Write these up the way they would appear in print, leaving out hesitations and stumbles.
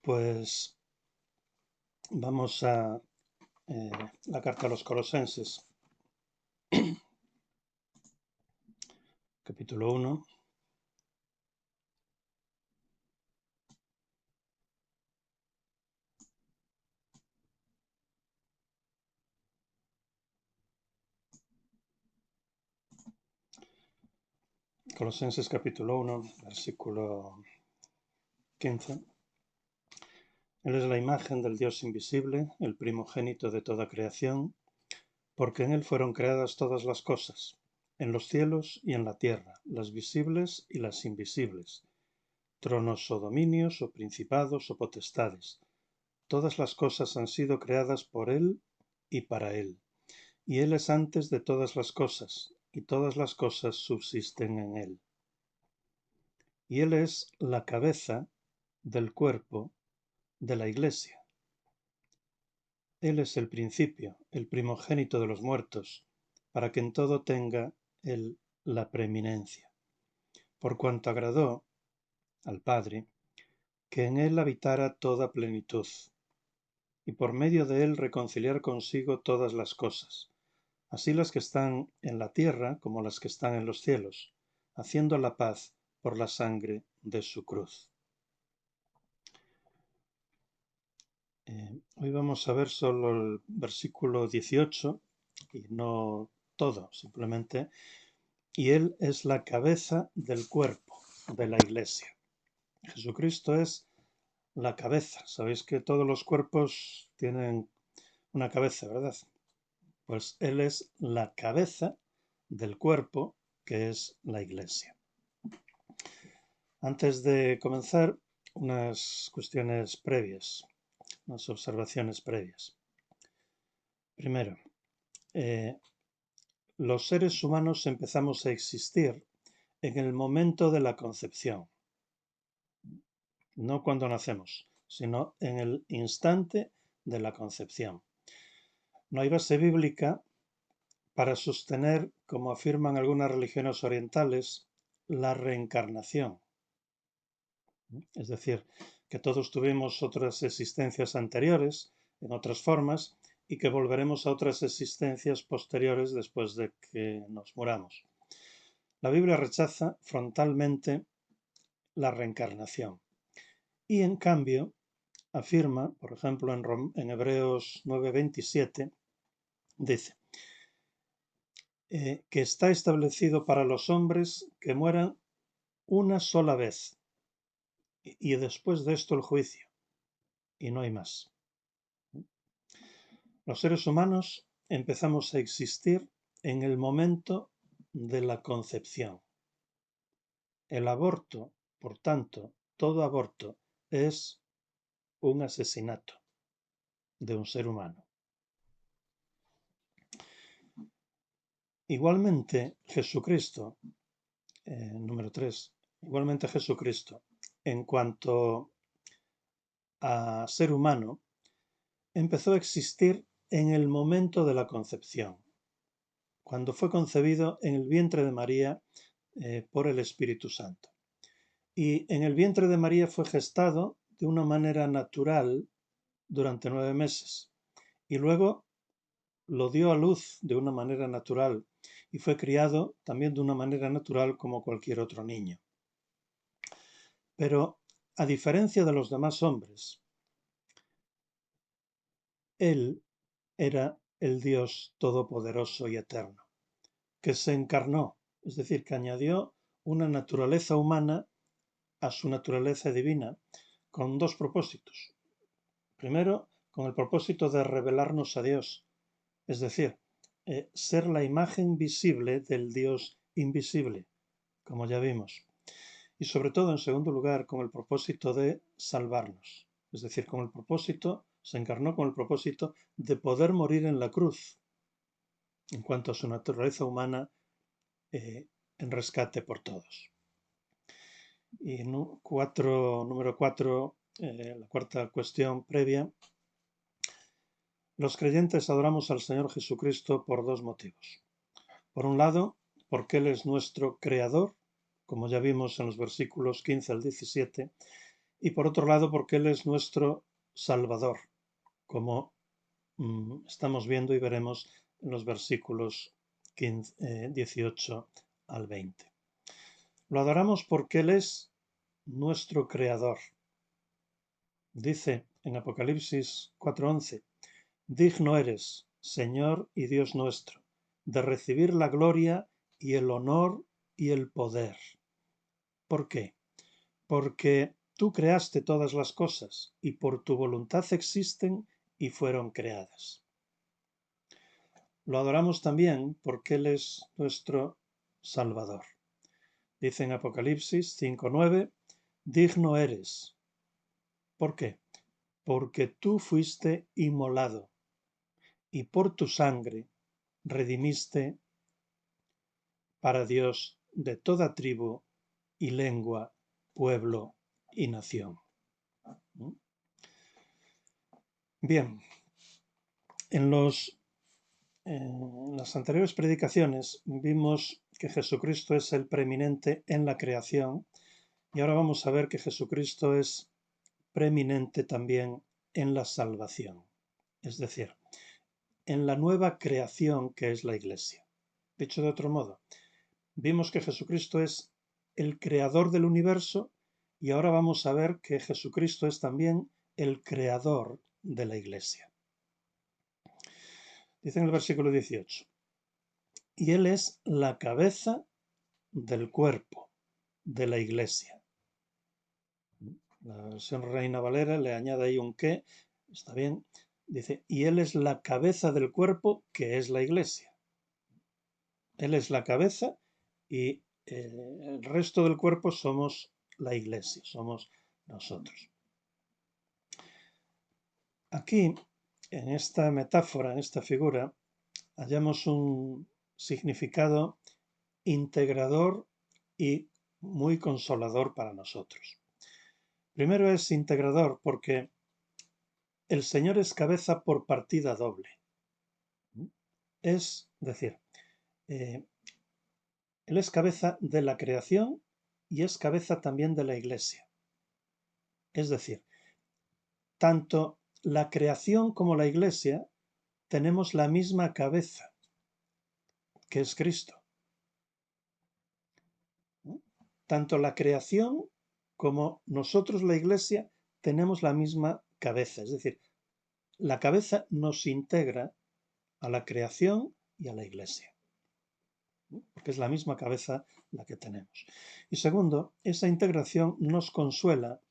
Pues vamos a la carta a los Colosenses, capítulo 1. Colosenses capítulo 1, versículo 15. Él es la imagen del Dios invisible, el primogénito de toda creación, porque en Él fueron creadas todas las cosas, en los cielos y en la tierra, las visibles y las invisibles, tronos o dominios o principados o potestades. Todas las cosas han sido creadas por Él y para Él. Y Él es antes de todas las cosas, y todas las cosas subsisten en Él. Y Él es la cabeza del cuerpo de la Iglesia. Él es el principio, el primogénito de los muertos, para que en todo tenga Él la preeminencia. Por cuanto agradó al Padre que en Él habitara toda plenitud, y por medio de Él reconciliar consigo todas las cosas, así las que están en la tierra como las que están en los cielos, haciendo la paz por la sangre de su cruz. Hoy vamos a ver solo el versículo 18 y no todo, simplemente. Y Él es la cabeza del cuerpo de la Iglesia. Jesucristo es la cabeza. Sabéis que todos los cuerpos tienen una cabeza, ¿verdad? Pues Él es la cabeza del cuerpo que es la Iglesia. Antes de comenzar, unas cuestiones previas, unas observaciones previas. Primero, los seres humanos empezamos a existir en el momento de la concepción, no cuando nacemos, sino en el instante de la concepción. No hay base bíblica para sostener, como afirman algunas religiones orientales, la reencarnación. Es decir, que todos tuvimos otras existencias anteriores, en otras formas, y que volveremos a otras existencias posteriores después de que nos muramos. La Biblia rechaza frontalmente la reencarnación y, en cambio, afirma, por ejemplo, en Hebreos 9:27, dice que está establecido para los hombres que mueran una sola vez y después de esto el juicio, y no hay más. Los seres humanos empezamos a existir en el momento de la concepción. El aborto, por tanto, todo aborto es un asesinato de un ser humano. Igualmente, Jesucristo, número 3, igualmente Jesucristo, en cuanto a ser humano, empezó a existir en el momento de la concepción, cuando fue concebido en el vientre de María por el Espíritu Santo. Y en el vientre de María fue gestado de una manera natural durante 9 meses. Y luego lo dio a luz de una manera natural y fue criado también de una manera natural como cualquier otro niño. Pero, a diferencia de los demás hombres, él era el Dios todopoderoso y eterno, que se encarnó, es decir, que añadió una naturaleza humana a su naturaleza divina, con dos propósitos. Primero, con el propósito de revelarnos a Dios, es decir, ser la imagen visible del Dios invisible, como ya vimos. Y sobre todo, en segundo lugar, con el propósito de salvarnos, es decir, se encarnó con el propósito de poder morir en la cruz, en cuanto a su naturaleza humana, en rescate por todos. Y número 4, la cuarta cuestión previa. Los creyentes adoramos al Señor Jesucristo por dos motivos. Por un lado, porque Él es nuestro Creador, como ya vimos en los versículos 15 al 17, y por otro lado porque Él es nuestro Salvador, como estamos viendo y veremos en los versículos 18 al 20. Lo adoramos porque Él es nuestro Creador. Dice en Apocalipsis 4:11, digno eres, Señor y Dios nuestro, de recibir la gloria y el honor y el poder. ¿Por qué? Porque tú creaste todas las cosas y por tu voluntad existen y fueron creadas. Lo adoramos también porque Él es nuestro Salvador. Dice en Apocalipsis 5:9, digno eres. ¿Por qué? Porque tú fuiste inmolado y por tu sangre redimiste para Dios de toda tribu y lengua, pueblo y nación. Bien, en las anteriores predicaciones vimos que Jesucristo es el preeminente en la creación y ahora vamos a ver que Jesucristo es preeminente también en la salvación, es decir, en la nueva creación que es la Iglesia. Dicho de otro modo, vimos que Jesucristo es el creador del universo y ahora vamos a ver que Jesucristo es también el creador de la Iglesia. Dice en el versículo 18, y Él es la cabeza del cuerpo de la Iglesia. La versión Reina Valera le añade ahí un qué, está bien, dice, y Él es la cabeza del cuerpo que es la Iglesia. Él es la cabeza y el resto del cuerpo somos la Iglesia, somos nosotros. Aquí, en esta metáfora, en esta figura, hallamos un significado integrador y muy consolador para nosotros. Primero es integrador porque el Señor es cabeza por partida doble. Es decir, Él es cabeza de la creación y es cabeza también de la Iglesia. Es decir, tanto la creación como la Iglesia tenemos la misma cabeza, que es Cristo. Tanto la creación como nosotros, la Iglesia, tenemos la misma cabeza. Es decir, la cabeza nos integra a la creación y a la Iglesia, porque es la misma cabeza la que tenemos. Y segundo, esa integración nos consuela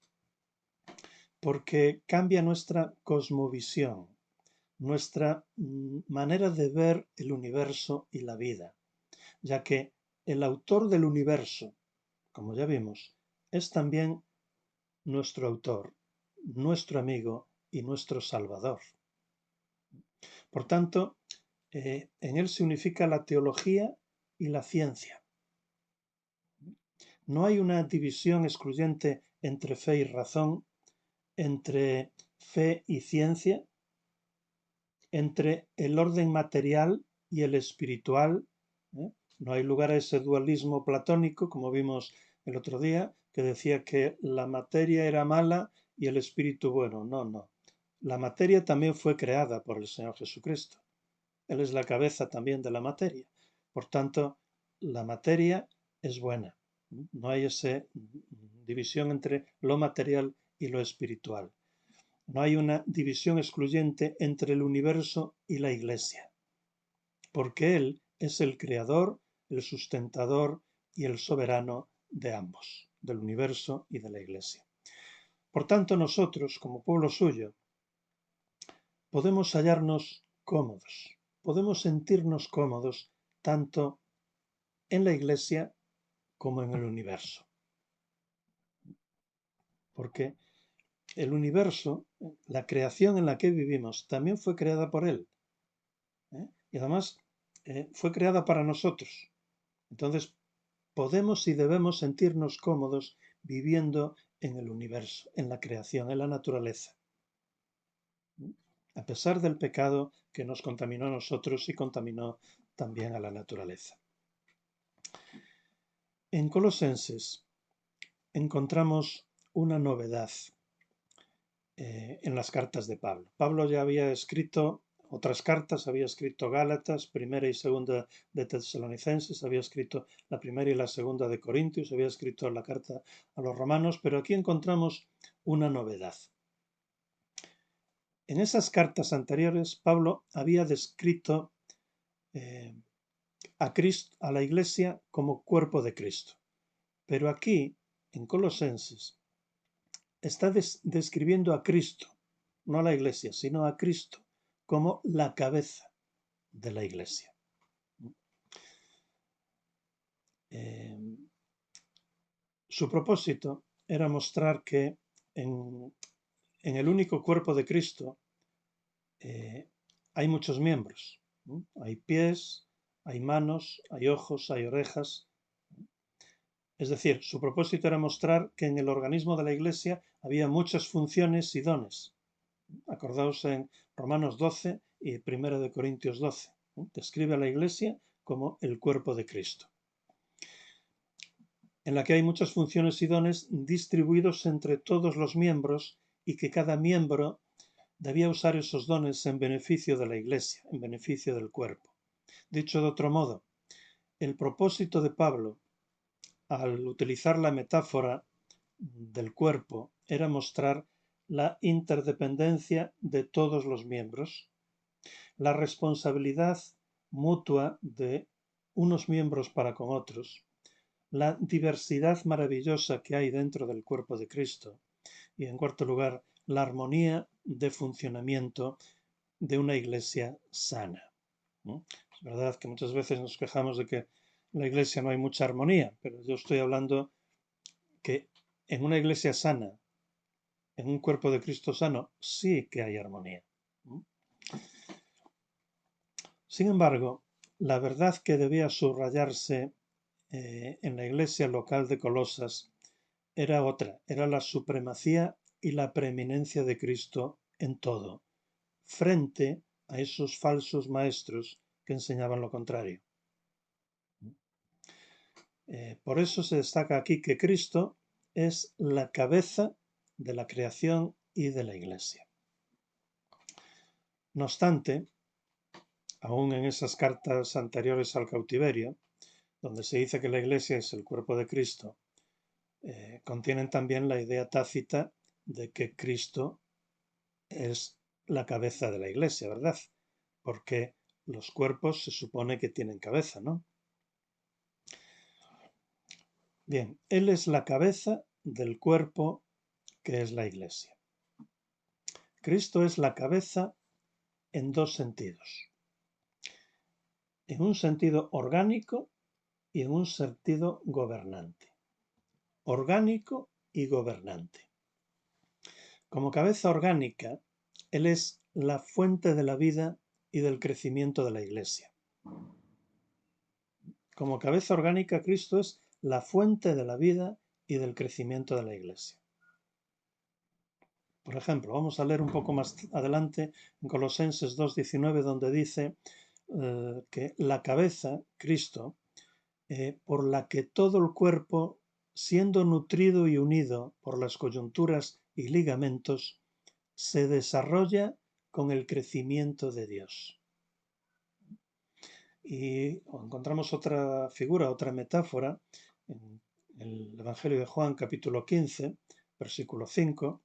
porque cambia nuestra cosmovisión, nuestra manera de ver el universo y la vida, ya que el autor del universo, como ya vimos, es también nuestro autor, nuestro amigo y nuestro salvador. Por tanto, en él se unifica la teología y la ciencia. No hay una división excluyente entre fe y razón, entre fe y ciencia, entre el orden material y el espiritual. No hay lugar a ese dualismo platónico, como vimos el otro día, que decía que la materia era mala y el espíritu bueno. No, no. La materia también fue creada por el Señor Jesucristo. Él es la cabeza también de la materia. Por tanto, la materia es buena. No hay esa división entre lo material y lo espiritual. No hay una división excluyente entre el universo y la Iglesia, porque Él es el creador, el sustentador y el soberano de ambos, del universo y de la Iglesia. Por tanto, nosotros, como pueblo suyo, podemos hallarnos cómodos, podemos sentirnos cómodos tanto en la Iglesia como en el universo. Porque el universo, la creación en la que vivimos, también fue creada por Él. Y además fue creada para nosotros. Entonces, podemos y debemos sentirnos cómodos viviendo en el universo, en la creación, en la naturaleza. A pesar del pecado que nos contaminó a nosotros y contaminó también a la naturaleza. En Colosenses encontramos una novedad en las cartas de Pablo. Pablo ya había escrito otras cartas, había escrito Gálatas, primera y segunda de Tesalonicenses, había escrito la primera y la segunda de Corintios, había escrito la carta a los romanos, pero aquí encontramos una novedad. En esas cartas anteriores, Pablo había descrito a la Iglesia como cuerpo de Cristo. Pero aquí, en Colosenses, está describiendo a Cristo, no a la Iglesia, sino a Cristo, como la cabeza de la Iglesia. Su propósito era mostrar que en el único cuerpo de Cristo hay muchos miembros. Hay pies, hay manos, hay ojos, hay orejas. Es decir, su propósito era mostrar que en el organismo de la Iglesia había muchas funciones y dones. Acordaos en Romanos 12 y 1 Corintios 12. Describe a la Iglesia como el cuerpo de Cristo, en la que hay muchas funciones y dones distribuidos entre todos los miembros y que cada miembro debía usar esos dones en beneficio de la Iglesia, en beneficio del cuerpo. Dicho de otro modo, el propósito de Pablo, al utilizar la metáfora del cuerpo, era mostrar la interdependencia de todos los miembros, la responsabilidad mutua de unos miembros para con otros, la diversidad maravillosa que hay dentro del cuerpo de Cristo y, en cuarto lugar, la armonía de funcionamiento de una iglesia sana. Es verdad que muchas veces nos quejamos de que en la iglesia no hay mucha armonía, pero yo estoy hablando que en una iglesia sana, en un cuerpo de Cristo sano, sí que hay armonía. Sin embargo, la verdad que debía subrayarse en la iglesia local de Colosas era otra, era la supremacía y la preeminencia de Cristo en todo, frente a esos falsos maestros que enseñaban lo contrario. Por eso se destaca aquí que Cristo es la cabeza de la creación y de la Iglesia. No obstante, aún en esas cartas anteriores al cautiverio, donde se dice que la Iglesia es el cuerpo de Cristo, contienen también la idea tácita de que Cristo es la cabeza de la Iglesia, ¿verdad? Porque los cuerpos se supone que tienen cabeza, ¿no? Bien, Él es la cabeza del cuerpo que es la Iglesia. Cristo es la cabeza en dos sentidos. En un sentido orgánico y en un sentido gobernante. Orgánico y gobernante. Como cabeza orgánica, Él es la fuente de la vida y del crecimiento de la Iglesia. Como cabeza orgánica, Cristo es la fuente de la vida y del crecimiento de la Iglesia. Por ejemplo, vamos a leer un poco más adelante en Colosenses 2:19, donde dice que la cabeza, Cristo, por la que todo el cuerpo, siendo nutrido y unido por las coyunturas y ligamentos, se desarrolla con el crecimiento de Dios. Y encontramos otra figura, otra metáfora, en el Evangelio de Juan, capítulo 15, versículo 5,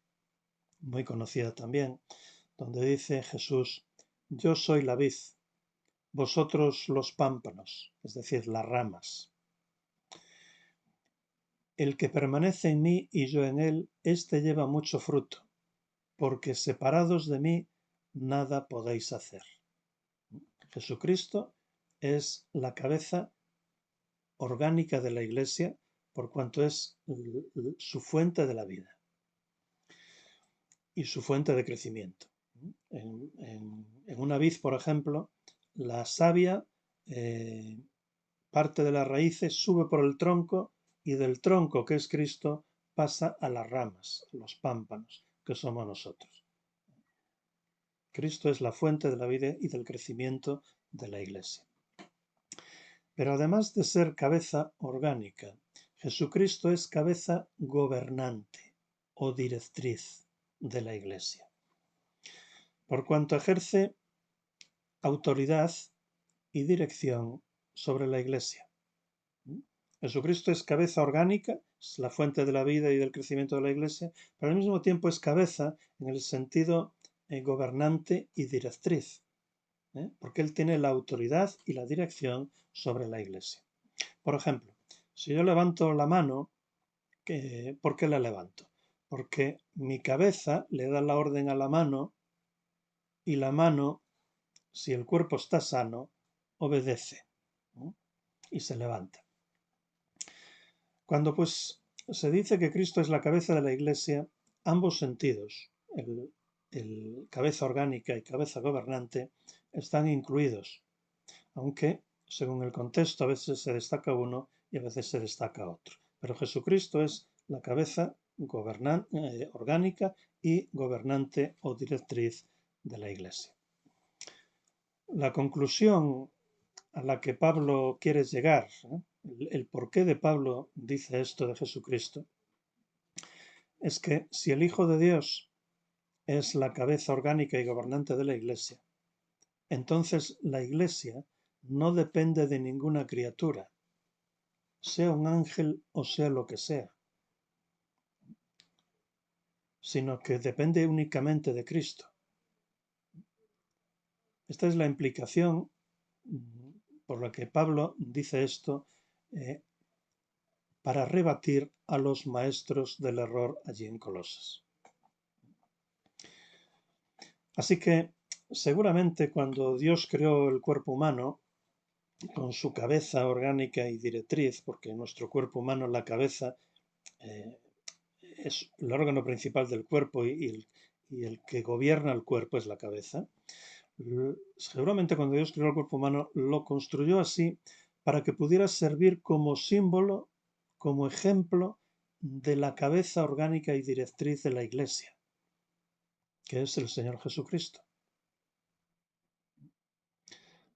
muy conocida también, donde dice Jesús: yo soy la vid, vosotros los pámpanos, es decir, las ramas. El que permanece en mí y yo en él, éste lleva mucho fruto, porque separados de mí nada podéis hacer. Jesucristo es la cabeza orgánica de la Iglesia, por cuanto es su fuente de la vida y su fuente de crecimiento. En una vid, por ejemplo, la savia parte de las raíces, sube por el tronco y del tronco, que es Cristo, pasa a las ramas, a los pámpanos, que somos nosotros. Cristo es la fuente de la vida y del crecimiento de la Iglesia. Pero además de ser cabeza orgánica, Jesucristo es cabeza gobernante. o directriz de la Iglesia, por cuanto ejerce autoridad y dirección sobre la Iglesia. Jesucristo es cabeza orgánica, es la fuente de la vida y del crecimiento de la Iglesia, pero al mismo tiempo es cabeza en el sentido gobernante y directriz, porque Él tiene la autoridad y la dirección sobre la Iglesia. Por ejemplo, si yo levanto la mano, ¿por qué la levanto? Porque mi cabeza le da la orden a la mano y la mano, si el cuerpo está sano, obedece, ¿no? Y se levanta. Cuando pues se dice que Cristo es la cabeza de la Iglesia, ambos sentidos, el cabeza orgánica y cabeza gobernante, están incluidos, aunque según el contexto a veces se destaca uno y a veces se destaca otro. Pero Jesucristo es la cabeza orgánica y gobernante o directriz de la Iglesia. La conclusión a la que Pablo quiere llegar, el porqué de Pablo dice esto de Jesucristo, es que si el Hijo de Dios es la cabeza orgánica y gobernante de la Iglesia, entonces la Iglesia no depende de ninguna criatura, sea un ángel o sea lo que sea, sino que depende únicamente de Cristo. Esta es la implicación por la que Pablo dice esto para rebatir a los maestros del error allí en Colosas. Así que seguramente cuando Dios creó el cuerpo humano, con su cabeza orgánica y directriz, porque nuestro cuerpo humano, la cabeza, es el órgano principal del cuerpo y el que gobierna el cuerpo es la cabeza. Seguramente cuando Dios creó el cuerpo humano lo construyó así para que pudiera servir como símbolo, como ejemplo de la cabeza orgánica y directriz de la Iglesia, que es el Señor Jesucristo.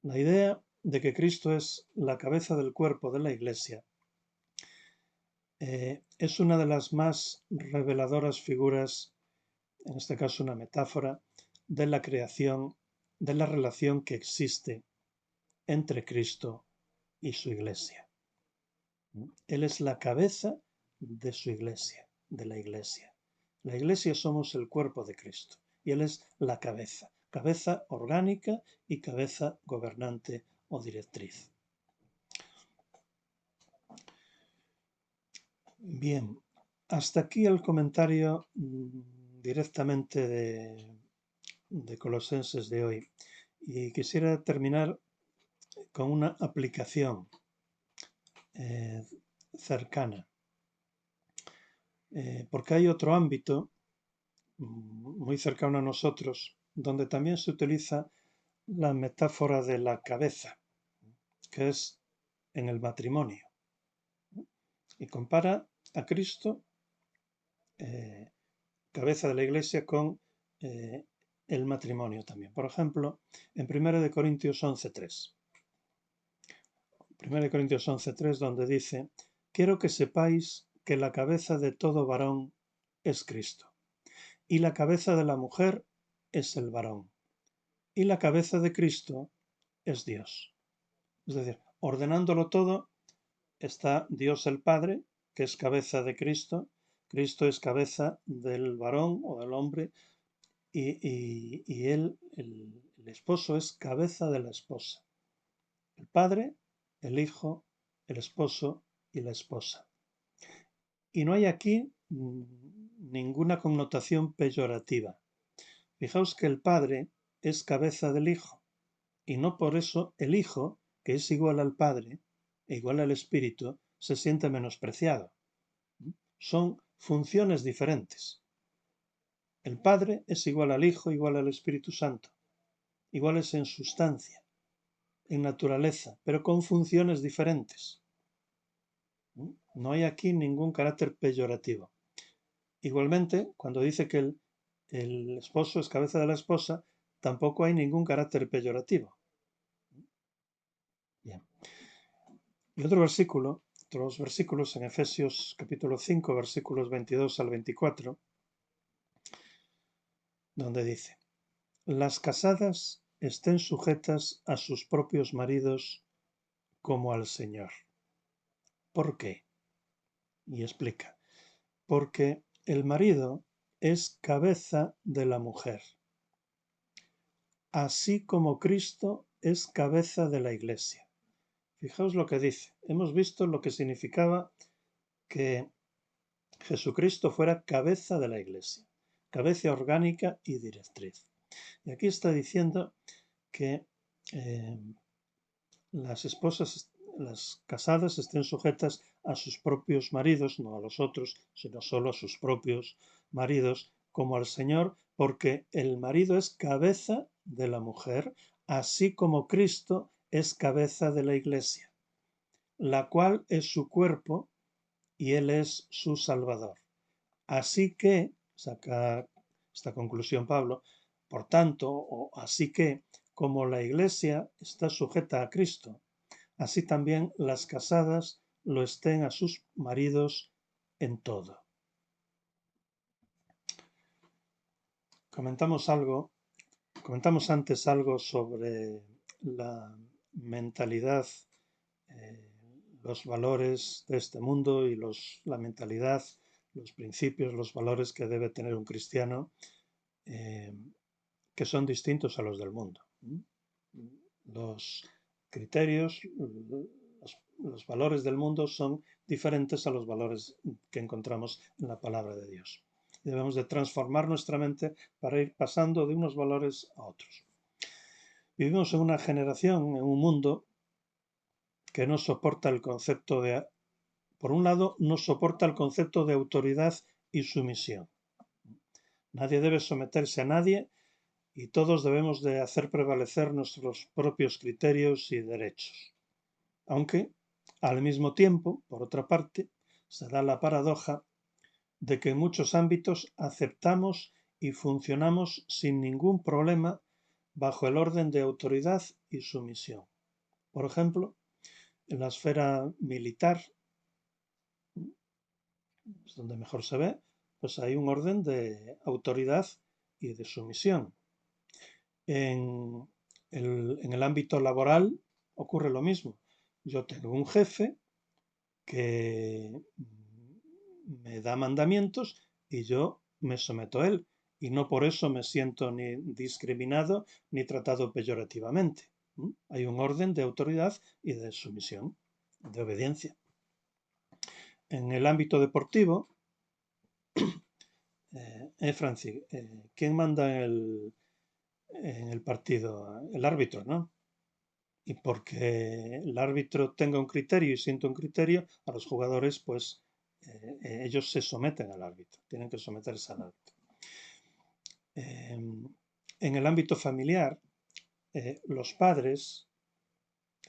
La idea de que Cristo es la cabeza del cuerpo de la Iglesia es una de las más reveladoras figuras, en este caso una metáfora, de la creación, de la relación que existe entre Cristo y su Iglesia. Él es la cabeza de su Iglesia, de la Iglesia. La Iglesia somos el cuerpo de Cristo y Él es la cabeza, cabeza orgánica y cabeza gobernante o directriz. Bien, hasta aquí el comentario directamente de Colosenses de hoy. Y quisiera terminar con una aplicación cercana. Porque hay otro ámbito muy cercano a nosotros donde también se utiliza la metáfora de la cabeza, que es en el matrimonio. Y compara a Cristo, cabeza de la Iglesia, con el matrimonio también. Por ejemplo, en 1 Corintios 11:3. 1 Corintios 11:3, donde dice: quiero que sepáis que la cabeza de todo varón es Cristo, y la cabeza de la mujer es el varón, y la cabeza de Cristo es Dios. Es decir, ordenándolo todo está Dios el Padre, que es cabeza de Cristo. Cristo es cabeza del varón o del hombre, y él, el esposo, es cabeza de la esposa. El Padre, el Hijo, el esposo y la esposa. Y no hay aquí ninguna connotación peyorativa. Fijaos que el Padre es cabeza del Hijo, y no por eso el Hijo, que es igual al Padre e igual al Espíritu, se siente menospreciado. Son funciones diferentes. El Padre es igual al Hijo, igual al Espíritu Santo, iguales en sustancia, en naturaleza, pero con funciones diferentes. No hay aquí ningún carácter peyorativo. Igualmente, cuando dice que el esposo es cabeza de la esposa, tampoco hay ningún carácter peyorativo. Bien. Y otros versículos en Efesios capítulo 5, versículos 22 al 24, donde dice: las casadas estén sujetas a sus propios maridos como al Señor. ¿Por qué? Y explica: porque el marido es cabeza de la mujer, así como Cristo es cabeza de la Iglesia. Fijaos lo que dice. Hemos visto lo que significaba que Jesucristo fuera cabeza de la Iglesia, cabeza orgánica y directriz. Y aquí está diciendo que las esposas, las casadas, estén sujetas a sus propios maridos, no a los otros, sino solo a sus propios maridos, como al Señor, porque el marido es cabeza de la mujer, así como Cristo es cabeza de la Iglesia, la cual es su cuerpo y Él es su Salvador. Así que, saca esta conclusión Pablo, por tanto, o así que, como la Iglesia está sujeta a Cristo, así también las casadas lo estén a sus maridos en todo. Comentamos antes algo sobre la mentalidad, los valores de este mundo y la mentalidad, los principios, los valores que debe tener un cristiano, que son distintos a los del mundo. Los criterios, los valores del mundo son diferentes a los valores que encontramos en la palabra de Dios. Debemos de transformar nuestra mente para ir pasando de unos valores a otros. Vivimos en una generación, en un mundo que no soporta el concepto de, por un lado, no soporta el concepto de autoridad y sumisión. Nadie debe someterse a nadie y todos debemos de hacer prevalecer nuestros propios criterios y derechos. Aunque, al mismo tiempo, por otra parte, se da la paradoja de que en muchos ámbitos aceptamos y funcionamos sin ningún problema bajo el orden de autoridad y sumisión. Por ejemplo, en la esfera militar, es donde mejor se ve, pues hay un orden de autoridad y de sumisión. En el ámbito laboral ocurre lo mismo. Yo tengo un jefe que me da mandamientos y yo me someto a él. Y no por eso me siento ni discriminado ni tratado peyorativamente. Hay un orden de autoridad y de sumisión, de obediencia. En el ámbito deportivo, Francis, ¿quién manda en el partido? El árbitro, ¿no? Y porque el árbitro tenga un criterio y sienta un criterio, a los jugadores, pues ellos se someten al árbitro, tienen que someterse al árbitro. En el ámbito familiar, los padres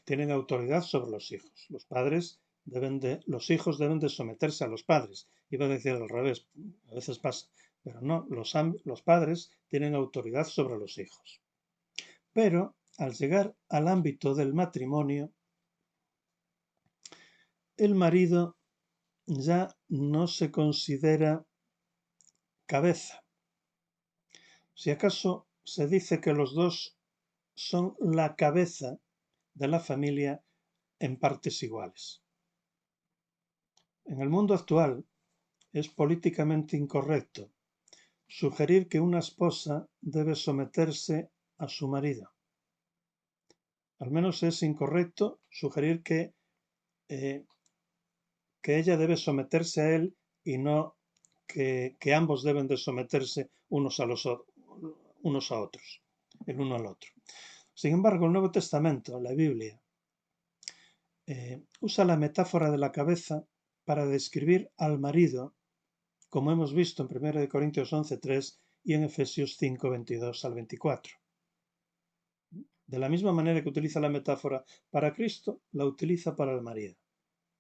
tienen autoridad sobre los hijos. Los hijos deben de someterse a los padres. Iba a decir al revés, a veces pasa, pero no, los padres tienen autoridad sobre los hijos. Pero al llegar al ámbito del matrimonio, el marido ya no se considera cabeza. Si acaso se dice que los dos son la cabeza de la familia en partes iguales. En el mundo actual es políticamente incorrecto sugerir que una esposa debe someterse a su marido. Al menos es incorrecto sugerir que ella debe someterse a él y no que ambos deben de someterse unos a otros, el uno al otro. Sin embargo, el Nuevo Testamento, la Biblia, usa la metáfora de la cabeza para describir al marido, como hemos visto en 1 Corintios 11:3 y en Efesios 5:22 al 24. De la misma manera que utiliza la metáfora para Cristo, la utiliza para el marido.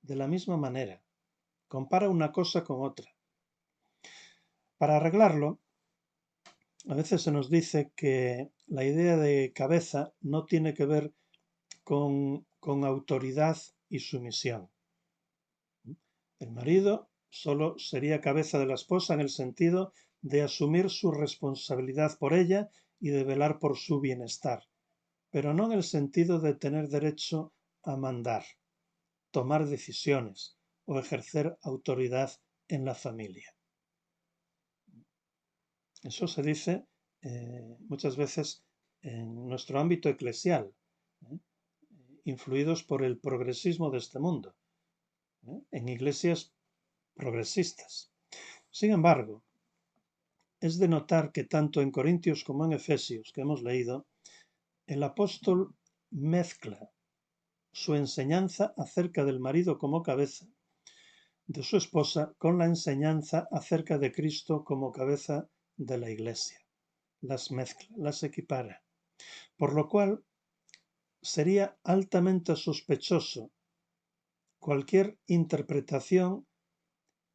De la misma manera. Compara una cosa con otra. Para arreglarlo, a veces se nos dice que la idea de cabeza no tiene que ver con autoridad y sumisión. El marido solo sería cabeza de la esposa en el sentido de asumir su responsabilidad por ella y de velar por su bienestar, pero no en el sentido de tener derecho a mandar, tomar decisiones o ejercer autoridad en la familia. Eso se dice muchas veces en nuestro ámbito eclesial, ¿eh? Influidos por el progresismo de este mundo, en iglesias progresistas. Sin embargo, es de notar que tanto en Corintios como en Efesios, que hemos leído, el apóstol mezcla su enseñanza acerca del marido como cabeza de su esposa con la enseñanza acerca de Cristo como cabeza de la iglesia. Las mezcla, las equipara. Por lo cual sería altamente sospechoso cualquier interpretación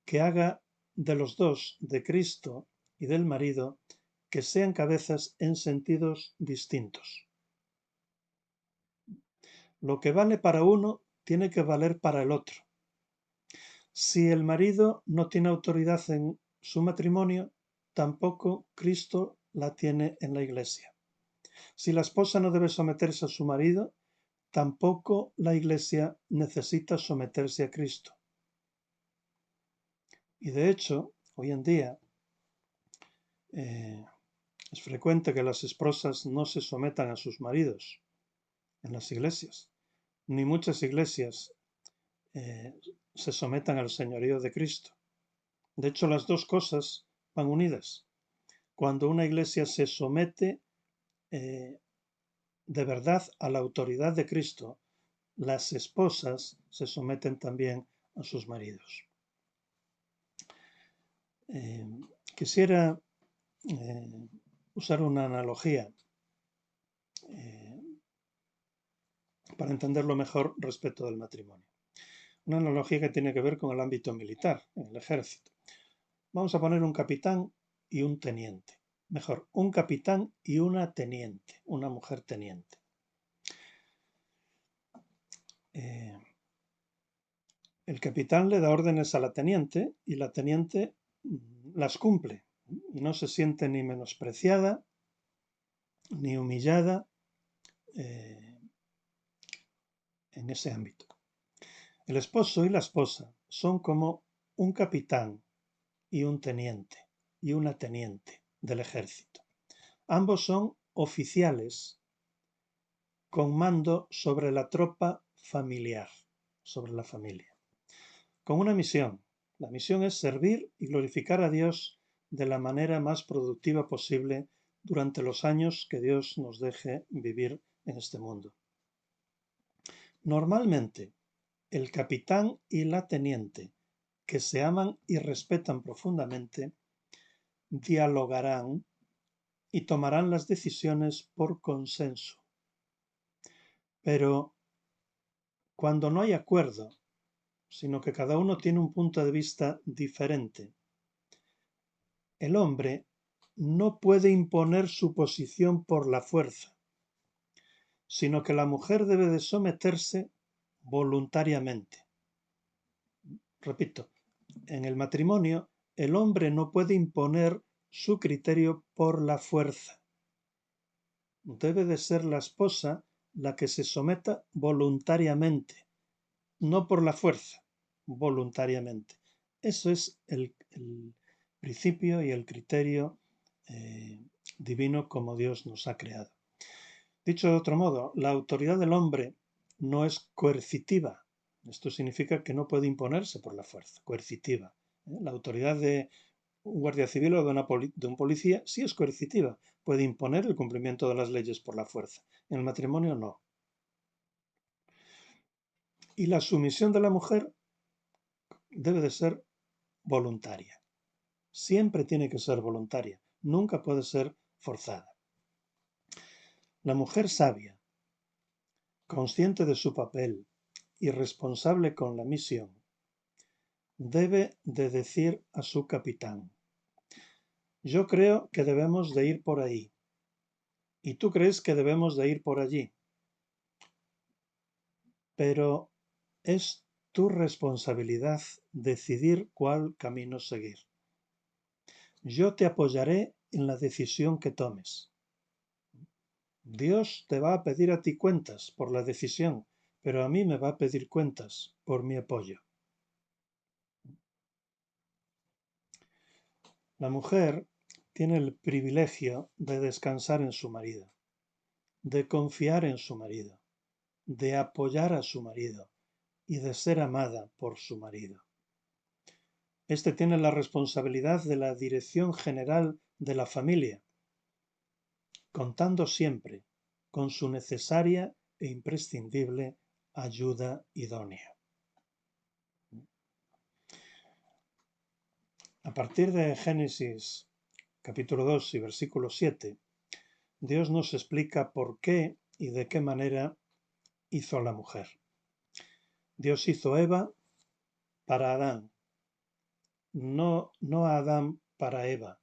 que haga de los dos, de Cristo y del marido, que sean cabezas en sentidos distintos. Lo que vale para uno tiene que valer para el otro. Si el marido no tiene autoridad en su matrimonio, tampoco Cristo la tiene en la iglesia. Si la esposa no debe someterse a su marido, tampoco la iglesia necesita someterse a Cristo. Y de hecho, hoy en día es frecuente que las esposas no se sometan a sus maridos en las iglesias, ni muchas iglesias se sometan al señorío de Cristo. De hecho, las dos cosas van unidas. Cuando una iglesia se somete de verdad a la autoridad de Cristo, las esposas se someten también a sus maridos. Quisiera usar una analogía para entenderlo mejor respecto del matrimonio. Una analogía que tiene que ver con el ámbito militar, en el ejército. Vamos a poner un capitán y un teniente. Mejor, un capitán y una teniente, una mujer teniente. El capitán le da órdenes a la teniente y la teniente las cumple y no se siente ni menospreciada ni humillada en ese ámbito. El esposo y la esposa son como un capitán y un teniente y una teniente del ejército. Ambos son oficiales con mando sobre la tropa familiar, sobre la familia, con una misión. La misión es servir y glorificar a Dios de la manera más productiva posible durante los años que Dios nos deje vivir en este mundo. Normalmente, el capitán y la teniente, que se aman y respetan profundamente, dialogarán y tomarán las decisiones por consenso. Pero cuando no hay acuerdo, sino que cada uno tiene un punto de vista diferente, el hombre no puede imponer su posición por la fuerza, sino que la mujer debe de someterse voluntariamente. Repito, en el matrimonio el hombre no puede imponer su criterio por la fuerza. Debe de ser la esposa la que se someta voluntariamente, no por la fuerza, voluntariamente. Eso es el principio y el criterio divino como Dios nos ha creado. Dicho de otro modo, la autoridad del hombre no es coercitiva. Esto significa que no puede imponerse por la fuerza, coercitiva. La autoridad de un guardia civil o de un policía sí es coercitiva, puede imponer el cumplimiento de las leyes por la fuerza. En el matrimonio no. Y la sumisión de la mujer debe de ser voluntaria. Siempre tiene que ser voluntaria, nunca puede ser forzada. La mujer sabia, consciente de su papel y responsable con la misión, debe de decir a su capitán: yo creo que debemos de ir por ahí, y tú crees que debemos de ir por allí, pero es tu responsabilidad decidir cuál camino seguir. yo te apoyaré en la decisión que tomes. Dios te va a pedir a ti cuentas por la decisión, pero a mí me va a pedir cuentas por mi apoyo. La mujer tiene el privilegio de descansar en su marido, de confiar en su marido, de apoyar a su marido y de ser amada por su marido. Este tiene la responsabilidad de la dirección general de la familia, contando siempre con su necesaria e imprescindible ayuda idónea. A partir de Génesis capítulo 2 y versículo 7, Dios nos explica por qué y de qué manera hizo a la mujer. Dios hizo Eva para Adán, no a Adán para Eva,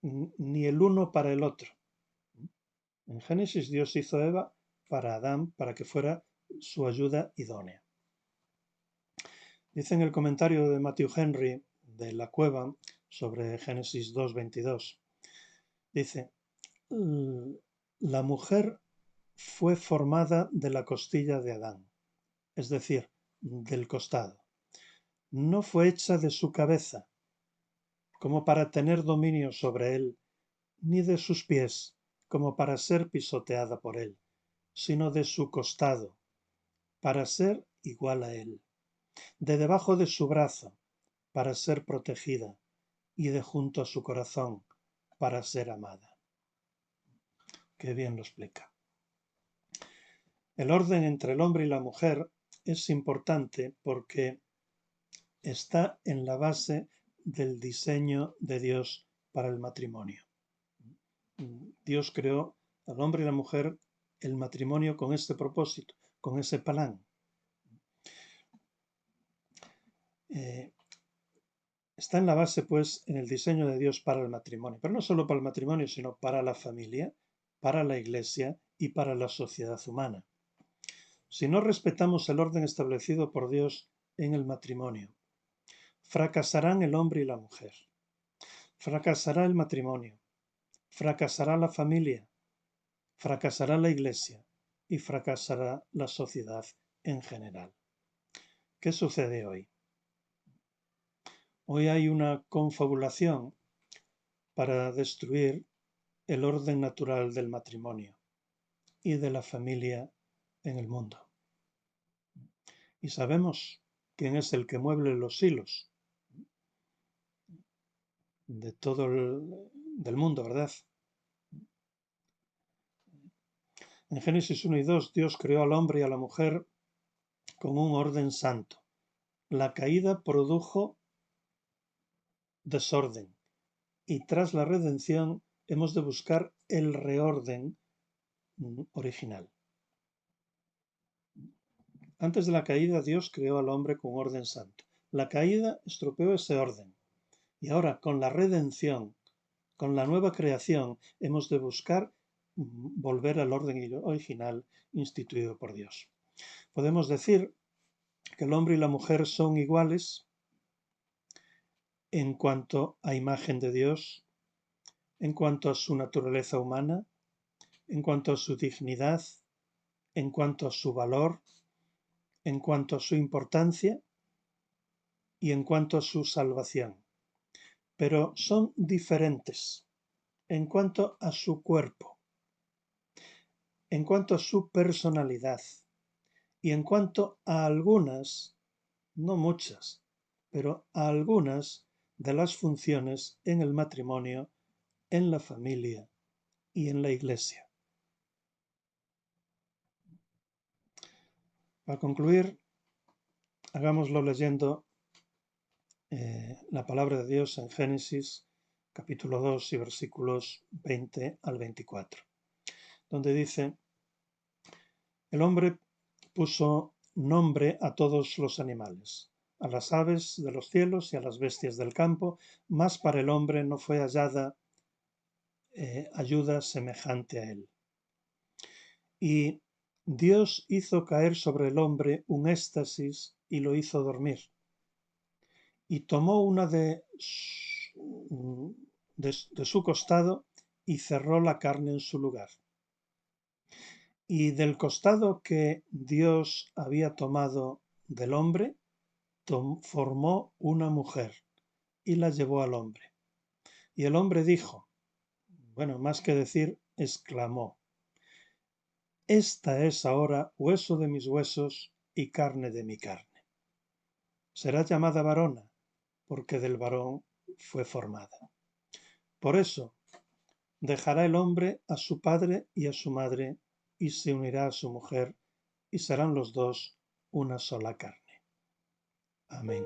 ni el uno para el otro. En Génesis Dios hizo Eva para Adán, para que fuera su ayuda idónea. Dice en el comentario de Matthew Henry de la Cueva sobre Génesis 2:22, dice, la mujer fue formada de la costilla de Adán, es decir, del costado. No fue hecha de su cabeza, como para tener dominio sobre él, ni de sus pies, como para ser pisoteada por él, sino de su costado, para ser igual a él, de debajo de su brazo, para ser protegida, y de junto a su corazón, para ser amada. Qué bien lo explica. El orden entre el hombre y la mujer es importante porque está en la base del diseño de Dios para el matrimonio. Dios creó al hombre y la mujer, el matrimonio con este propósito, con ese plan. Está en la base, pues, en el diseño de Dios para el matrimonio, pero no solo para el matrimonio, sino para la familia, para la iglesia y para la sociedad humana. Si no respetamos el orden establecido por Dios en el matrimonio, fracasarán el hombre y la mujer, fracasará el matrimonio, fracasará la familia, fracasará la iglesia y fracasará la sociedad en general. ¿Qué sucede hoy? Hoy hay una confabulación para destruir el orden natural del matrimonio y de la familia en el mundo. Y sabemos quién es el que mueve los hilos de todo del mundo, ¿verdad? En Génesis 1 y 2, Dios creó al hombre y a la mujer con un orden santo. La caída produjo desorden y tras la redención hemos de buscar el reorden original. Antes de la caída, Dios creó al hombre con orden santo. La caída estropeó ese orden. Y ahora, con la redención, con la nueva creación, hemos de buscar volver al orden original instituido por Dios. Podemos decir que el hombre y la mujer son iguales en cuanto a imagen de Dios, en cuanto a su naturaleza humana, en cuanto a su dignidad, en cuanto a su valor, en cuanto a su importancia y en cuanto a su salvación. Pero son diferentes en cuanto a su cuerpo, en cuanto a su personalidad y en cuanto a algunas, no muchas, pero a algunas de las funciones en el matrimonio, en la familia y en la iglesia. Para concluir, hagámoslo leyendo la palabra de Dios en Génesis capítulo 2 y versículos 20 al 24, donde dice, el hombre puso nombre a todos los animales, a las aves de los cielos y a las bestias del campo, mas para el hombre no fue hallada ayuda semejante a él. Y Dios hizo caer sobre el hombre un éxtasis y lo hizo dormir. Y tomó una de de su costado y cerró la carne en su lugar. Y del costado que Dios había tomado del hombre, formó una mujer y la llevó al hombre. Y el hombre dijo, bueno, más que decir, exclamó, esta es ahora hueso de mis huesos y carne de mi carne. Será llamada varona, porque del varón fue formada. Por eso, dejará el hombre a su padre y a su madre, y se unirá a su mujer, y serán los dos una sola carne. Amén.